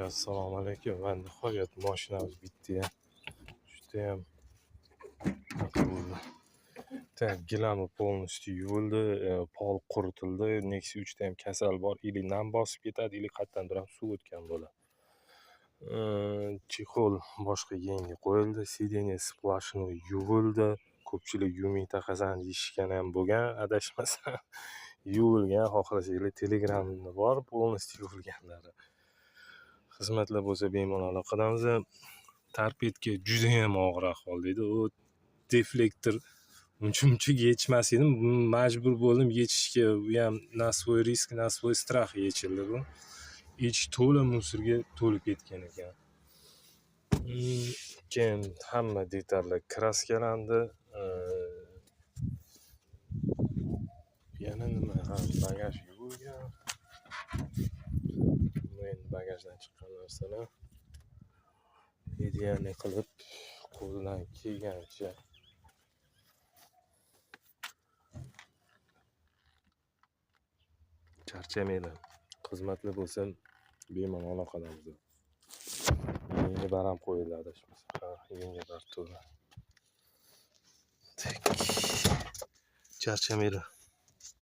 Assalomu alaykum. Va nihoyat mashinamiz bitdi ya. Judayam bo'ldi. Tak gilami полностью yuvildi, pol quritildi. Nexia 3 da ham kasal bor. Ili nam bosib ketadi, ili qayerdandir ham suv o'tgan bo'ladi. Chexol boshqa yangi qo'yildi. Sideniya splashnoy yuvildi. Ko'pchilik Yumi taqasani yishgan ham bo'lgan, adashmasam. Yuvilgan, xohlasanglar Telegramda bor, полностью yuvilganlari. Xizmatlar bo'lsa bemalol aloqadamiz. Tarpetka juda ham og'ir ahvolda edi. U deflektor uncha yechmas edim, majbur bo'ldim yechishga. Bu ham na свой risk, na свой strах yechildi bu. Ich to'la musorga to'lib ketgan ekan. Keyin hamma detallar kraskalandi. Yana nima? Bagaj yuvilgan. Men bagajdan chiqqan narsalar idealniy qilib qo'ldan kelgancha charchamaydi. Xizmatli bo'lsa bemalol aloqadamiz. Yangi bar ham qo'yildi adashmasam. Yangi bar to'la. Charchamaydi.